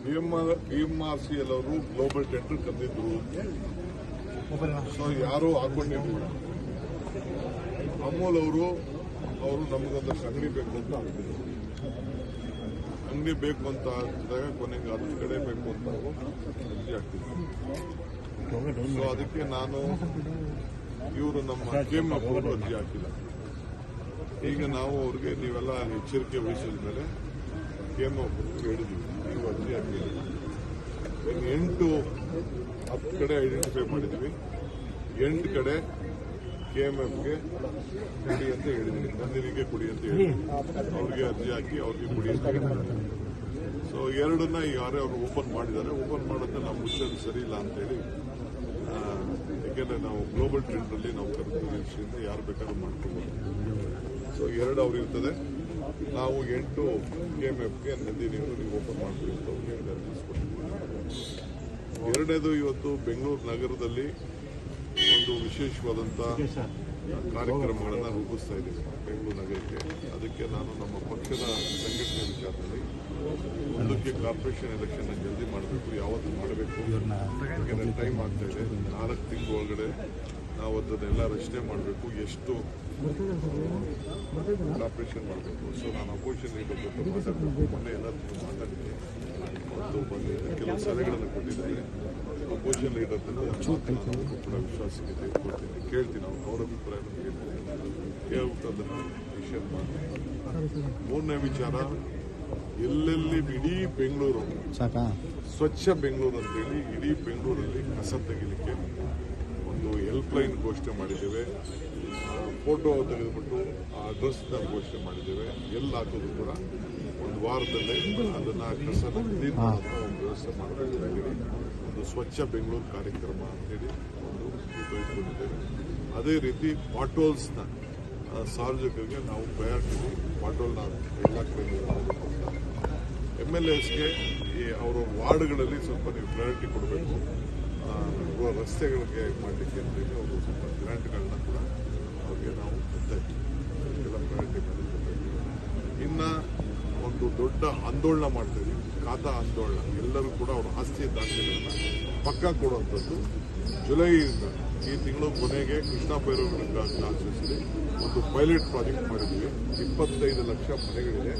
BMRCL ಅವರು global tender ಕರೆದಿದ್ರು. So ಯಾರು ಹಾಕೊಂಡಿರ್ಲಿಲ್ಲ. ಅಮೂಲ್ ಅವರು ನಮಗೊಂದಷ್ಟು ಅಂಗಡಿ ಬೇಕು ಅಂತ ಅಂತಿದ್ರು. ಅಂಗಡಿ ಬೇಕು ಅಂತ ಅಂದಾಗ ಕೊನೆಗೆ 10 ಕಡೆ ಬೇಕು ಅಂತ ಅರ್ಜಿ ಹಾಕ್ತಿದ್ರು. ಸೊ ಅದಕ್ಕೆ ನಾನು ಇವರು ನಮ್ಮ KMF ಅವರು ಅರ್ಜಿ ಹಾಕಿಲ್ಲ. ಈಗ ನಾವು ಅವ್ರಿಗೆ ನೀವೆಲ್ಲ ಎಚ್ಚರಿಕೆ ವಹಿಸಿದ ಮೇಲೆ KMF ಹೇಳಿದ್ವಿ, ನೀವು ಅರ್ಜಿ ಹಾಕಿಲ್ಲ. ಇನ್ನು 10 ಕಡೆ ಐಡೆಂಟಿಫೈ ಮಾಡಿದ್ವಿ. 8 ಕಡೆ KMFಗೆ ಕೊಡಿ ಅಂತ ಹೇಳಿದ್ವಿ, ನಂದಿನಿಗೆ ಕೊಡಿ ಅಂತ ಹೇಳಿದ್ವಿ. ಅವ್ರಿಗೆ ಅರ್ಜಿ ಹಾಕಿ ಅವ್ರಿಗೆ ಕೊಡಿ ಅಂತ ಹೇಳಿದ್ವಿ. ಸೊ 2ನ್ನ ಯಾರೇ ಅವರು ಓಪನ್ ಮಾಡಿದ್ದಾರೆ. ಓಪನ್ ಮಾಡೋದನ್ನ ನಾವು ಮುಚ್ಚೋದು ಸರಿ ಇಲ್ಲ ಅಂತೇಳಿ, ಯಾಕೆಂದ್ರೆ ನಾವು ಗ್ಲೋಬಲ್ ಟ್ರೆಂಡ್ರಲ್ಲಿ ನಾವು ಕರೆಕ್ಟ್ ದೃಷ್ಟಿಯಿಂದ ಯಾರು ಬೇಕಾದ್ರೂ ಮಾಡ್ಕೋಬಹುದು. ಸೊ 2 ಅವ್ರು ಇರ್ತದೆ. ನಾವು 8 KMFಗೆ ನಂದಿನಿಯವರು ನೀವು ಓಪನ್ ಮಾಡ್ತೀವಿ ಅಂತ ಅವ್ರಿಗೆ ಅರ್ಜಿಸ್ಕೊಟ್ಟಿದ್ದೀವಿ. 2ನೇದು ಇವತ್ತು ಬೆಂಗಳೂರು ನಗರದಲ್ಲಿ ಒಂದು ವಿಶೇಷವಾದಂಥ ಕಾರ್ಯಕ್ರಮಗಳನ್ನು ರೂಪಿಸ್ತಾ ಇದ್ದೀವಿ ಬೆಂಗಳೂರು ನಗರಕ್ಕೆ. ಅದಕ್ಕೆ ನಾನು ನಮ್ಮ ಪಕ್ಷದ ಸಂಘಟನೆ ವಿಚಾರದಲ್ಲಿ ಮುಂದಕ್ಕೆ ಕಾರ್ಪೊರೇಷನ್ ಎಲೆಕ್ಷನ್ ಜಲ್ದಿ ಮಾಡಬೇಕು, ಯಾವತ್ತು ಮಾಡಬೇಕು, ಯಾಕೆಂದರೆ ಟೈಮ್ ಆಗ್ತಾ ಇದೆ. 4 ತಿಂಗಳ ಒಳಗಡೆ ನಾವು ಅದನ್ನೆಲ್ಲ ರಚನೆ ಮಾಡಬೇಕು, ಎಷ್ಟು ಕಾರ್ಪೊರೇಷನ್ ಮಾಡಬೇಕು. ಸೊ ನಾನು ಅಪೋಸಿಷನ್ ಲೀಡರ್ ಜೊತೆ ಮಾತಾಡಬೇಕು. ಮೊನ್ನೆ ಎಲ್ಲರೂ ಮಾತಾಡಿದ್ದೀನಿ. ಒಂದು ಕೆಲವು ಸಲಹೆಗಳನ್ನು ಕೊಟ್ಟಿದ್ದಾರೆ. ಅಪೋಸಿಷನ್ ಲೀಡರ್ ಅವರು ಕೂಡ ವಿಶ್ವಾಸಕ್ಕೆ ತೆಗೆದುಕೊಳ್ತೀನಿ, ಕೇಳ್ತೀನಿ, ಅವ್ರ ಅಭಿಪ್ರಾಯವನ್ನು ಕೇಳ್ತೀನಿ, ಕೇಳ್ಬಿಟ್ಟು ಅದನ್ನು ವಿಷಯ ಮಾಡ್ತೀನಿ. 3ನೇ ವಿಚಾರ, ಎಲ್ಲೆಲ್ಲಿ ಇಡೀ ಬೆಂಗಳೂರು ಸ್ವಚ್ಛ ಬೆಂಗಳೂರು ಅಂತೇಳಿ ಇಡೀ ಬೆಂಗಳೂರಲ್ಲಿ ಕಸ ತೆಗಿಲಿಕ್ಕೆ ಒಂದು ಹೆಲ್ಪ್ಲೈನ್ ಘೋಷಣೆ ಮಾಡಿದ್ದೇವೆ. ಫೋಟೋ ತೆಗೆದುಬಿಟ್ಟು ಆ ಅಡ್ರೆಸ್ನ ಘೋಷಣೆ ಮಾಡಿದ್ದೇವೆ. ಎಲ್ಲಿ ಹಾಕೋದು ಕೂಡ 1 ವಾರದಲ್ಲೇ ಅದನ್ನು ಕಸನ ಕ್ಲೀನ್ ಮಾಡುವಂಥ ಒಂದು ವ್ಯವಸ್ಥೆ ಮಾಡಬೇಕು. ಒಂದು ಸ್ವಚ್ಛ ಬೆಂಗಳೂರು ಕಾರ್ಯಕ್ರಮ ಅಂತೇಳಿ ಒಂದು ತೆಗೆದುಕೊಂಡಿದ್ದೇವೆ. ಅದೇ ರೀತಿ ಪಾಟೋಲ್ಸ್ನ ಸಾರ್ವಜನಿಕರಿಗೆ ನಾವು ಪ್ರಯಾರಿಟಿ ಪಾಟೋಲ್ನ ಎಲ್ಲ ಕಡೆ MLAಸ್ಗೆ ಅವರ ವಾರ್ಡ್ಗಳಲ್ಲಿ ಸ್ವಲ್ಪ ನೀವು ಪ್ರಯಾರಿಟಿ ಕೊಡಬೇಕು. ರಸ್ತೆಗಳಿಗೆ ಮಾಡಲಿಕ್ಕೆ ಅಂತೇಳಿ ಅವರು ಸ್ವಲ್ಪ ಗ್ರಾಂಟ್ಗಳನ್ನ ಕೂಡ ಅವ್ರಿಗೆ ನಾವು ಎಲ್ಲ ಪ್ರಯಾರಿಟಿ ಮಾಡಿಕೊಡ್ಬೇಕು. ಇನ್ನು ಒಂದು ದೊಡ್ಡ ಆಂದೋಲನ ಮಾಡ್ತೀವಿ, ಖಾತಾ ಆಂದೋಲನ. ಎಲ್ಲರೂ ಕೂಡ ಅವ್ರ ಆಸ್ತಿಯ ದಾಖಲೆಗಳನ್ನ ಪಕ್ಕ ಕೊಡುವಂಥದ್ದು. ಜುಲೈಯಿಂದ ಈ ತಿಂಗಳು ಕೊನೆಗೆ ಕೃಷ್ಣ ಭೈರವ ಕಾನ್ಸ್ಟಿಟ್ಯೂನ್ಸಿಲಿ ಒಂದು ಪೈಲಟ್ ಪ್ರಾಜೆಕ್ಟ್ ಮಾಡಿದ್ವಿ. 25 ಲಕ್ಷ ಮನೆಗಳಿದೆ.